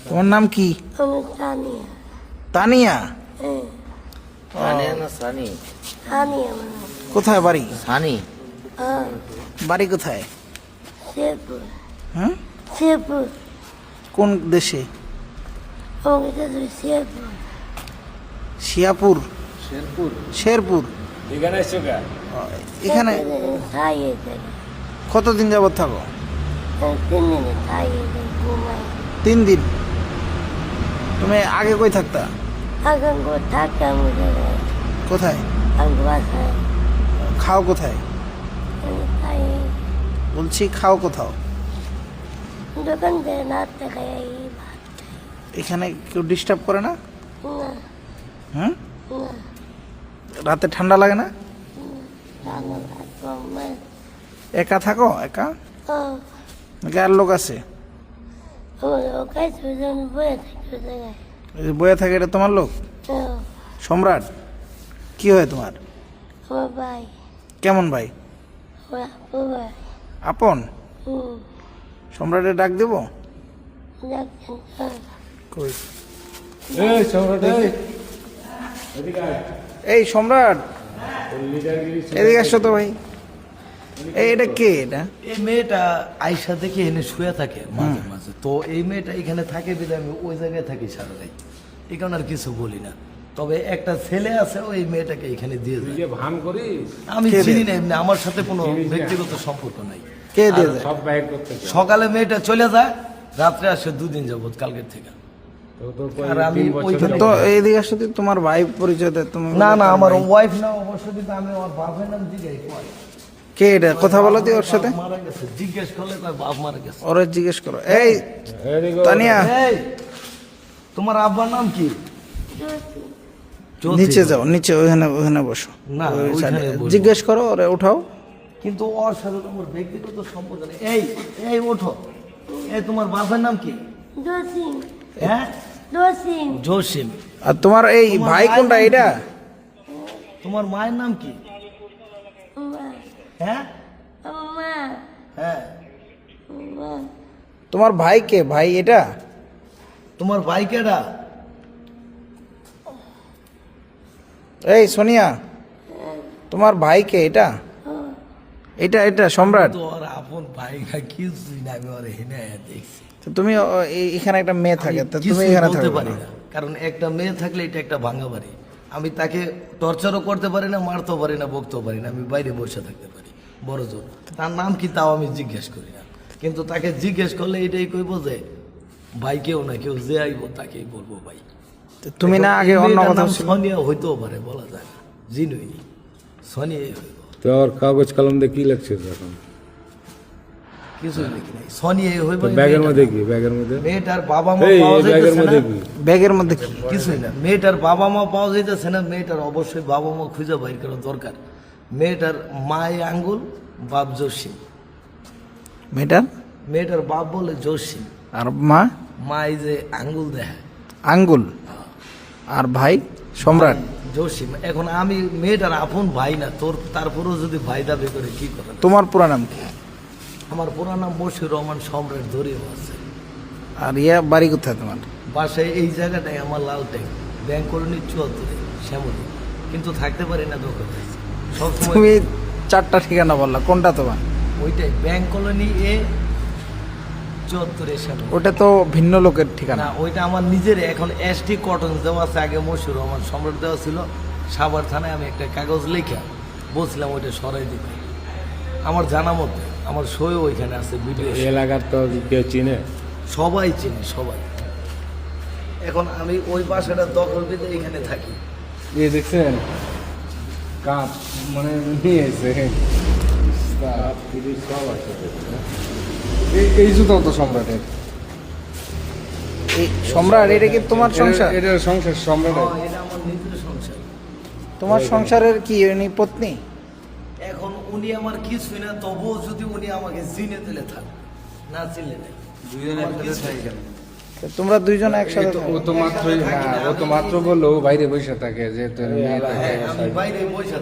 তোমার নাম কি? আমি তানিয়া। তানিয়া? তানিয়া না সানি? তানিয়া মানে কোথায় বাড়ি? সানি? বাড়ি কোথায়? শেরপুর। হ্যাঁ, শেরপুর। কোন দেশে? আমাকে তো শেরপুর। শিয়াপুর? শেরপুর। শেরপুর। এখানে এসছো কে? এখানে খাইয়ে থাকে। কতদিন যাবত থাকো? 3 দিনে খাইয়ে থাকে, ঘুমাই। 3 দিন। তুমি আগে কই থাকতা? এখন থাকতাম কোথায়? আমি বাসায় খাও কোথায়? খাই। বলছি খাও কোথাও? দোকান থেকে নাড়তে খাই, ভাত এখানে কেউ ডিস্টার্ব করে না? না হ্যাঁ, না রাতে ঠান্ডা লাগে না? রান্না ভাত কমে। একা থাকো? একা নাকি আর লোক আছে? ওখানে সুজন বয়ে থাকি জায়গায়। এই যে বয়ে থাকে, এটা তোমার লোক? সম্রাট কি হয় তোমার? আমার ভাই, কেমন ভাই? আমার আপু ভাই। আপন? সম্রাটের ডাক দেব? দেখছেন কই এই সম্রাট, এই সম্রাট, এদিকে আসছো তো ভাই। এই এটা কে? এটা এই মেয়েটা আয়সা দেখে এনে শুয়ে থাকে মাঝে মাঝে। তো এই মেয়েটা এখানে থাকে বিধায় আমি ওই জায়গায় থাকি সারা রাত, এই কারণে আর কিছু বলি না। তবে একটা ছেলে আছে, ওই মেয়েটাকে এখানে দিয়ে যায়। যে ভান করিস আমি কে চিনি দেয়? না, এমনি আমার সাথে কোনো ব্যক্তিগত সম্পর্ক নাই। কে দিয়ে দেয়? সব বাইক করতে সকালে মেয়েটা চলে যায়, রাত্রে আসে 2 দিন যাবত কালকের থেকে। আর আমি ওইখানে- তো এইদিকে আসো তো, তোমার ভাই পরিচয় দেয় তুমি? না না, আমার ভাই। ওয়াইফ না অবশ্য, কিন্তু আমি আমার বাপের নাম জিজ্ঞাই করি। কে এটা? কথা বলো তো ওর সাথে। বাপ মারা গেছে, জিজ্ঞেস করলে কয় বাপ মারা গেছে। ওরে জিজ্ঞেস করো। এই তানিয়া, এই, তোমার আব্বার নাম কি? জ্যোতি। নিচে যাও, নিচে ওখানে ওখানে বসো। না, ওই ওইখানে সাইডে। বসবো। জিজ্ঞেস করো, ওরে উঠাও। কিন্তু ওর সাথে তোমার ব্যক্তিগত সম্পর্ক নেই। এই এই ওঠো, এই তোমার বাপের নাম কি? দোষিং হ্যাঁ, দোষিং জসিম। আর তোমার এই তোমার ভাই ভাইয়ের কোনটা? নাম এটা কি? তোমার মায়ের নাম কি? হ্যাঁ মা হ্যাঁ, মা তোমার ভাই কে? ভাই এটা? তোমার ভাই কেডা? এই সোনিয়া, তোমার ভাই কে? এটা এটা এটা সম্রাট। তো ওর আপন ভাই না, কিছুই না, আমি ওর হেনে দেখছি। তো তুমি এখানে একটা মেয়ে থাকে, আমি তো তুমি কিছুই এখানে বলতে থাকো পারি না, কারণ একটা মেয়ে থাকলে এটা একটা ভাঙা বাড়ি। আমি তাকে টর্চারও করতে পারি না, মারতেও পারি না, বকতেও পারি না। আমি বাইরে বসে থাকতে পারি বড় জোর। তার নাম কি তাও আমি জিজ্ঞেস করি না, কিন্তু তাকে জিজ্ঞেস করলে এটাই কইব যে ভাই কেউ না, কেউ যে আইব তাকেই বলবো ভাই। তো তুমি না আগে এই অন্য মেয়েটার কথা নাম ছিল? সোনিয়া হইতেও পারে, বলা যায় না, জিনুই সোনিয়াই হইব। তোর কাগজ কলম দিয়ে কি লাগছে এখন? কিছুই লিখি নাই, সোনিয়াই হইব। তো ব্যাগের মধ্যে কি? ব্যাগের মধ্যে মেয়েটার বাবা মা এই পাওয়া এই ব্যাগের যাইতেছে মধ্যে না। কি? ব্যাগের মধ্যে কি? কিছুই না, মেয়েটার বাবা মা পাওয়া যাইতেছে না। মেয়েটার অবশ্যই বাবা মা খুঁজে বাইর করা দরকার। মেয়েটার মায় আঙ্গুল, বাপ জসিম। মেয়েটার? মেয়েটার বাপ বলে জসিম, আর মা? মাই যে আঙ্গুল দেয় আঙ্গুল। আর ভাই সম্রাট? জসিম। এখন আমি মেয়েটার আপন ভাই না তোর, তারপরেও যদি ভাই দাবি করে কি করে? তোমার পুরা নাম কি? আমার পুরো নাম বশির রহমান সম্রাট, ধরেও আছে। আর ইয়া বাড়ি কোথায় তোমার? বাসায় এই জায়গাটাই আমার লাল ট্যাঙ্ক, ব্যাংক কলোনি 74 শ্যামলী। কিন্তু থাকতে পারি না দোকান, সবসময় তুমি 4টা ঠিকানা বললা, কোনটা তোমার? ওইটাই ব্যাংক কলোনি এ 74 শ্যামলী। ওটা তো ভিন্ন লোকের ঠিকানা। না, ওইটা আমার নিজের। এখন এসটি কটন দেওয়া আছে, আগে মশিউর রহমান সম্রাট দেওয়া ছিল। সাভার থানায় আমি একটা কাগজ লেখা বলছিলাম ওইটা সরাই দিতে। আমার জানা মতে আমার সই ওইখানে আছে, ভিডিও। এই এলাকার তো কেউ চিনে? সবাই চিনি, সবাই। এখন আমি ওই বাসাটা দখল দিতে এখানে থাকি। এই দেখছেন কাপ মানে নিয়েছে সব আছে। এই জুতো তো সম্রাটের। এই সম্রাট, এটা কি তোমার সংসার? এটা সংসার সম্রাটের। এটা আমার নিজের সংসার। তোমার সংসারের কি উনি পত্নী? এখন উনি আমার কিছুই না, তবুও যদি উনি আমাকে চিনে দিলে থাক, না চিনলে নেই। তো তোমরা দুইজন একসাথে ও তো মাত্রই, হ্যাঁ, ও তো মাত্র বললো ও বাইরে বসে থাকে, যে তোর মেয়ে থাকে। হ্যাঁ, আমি বাইরে বসে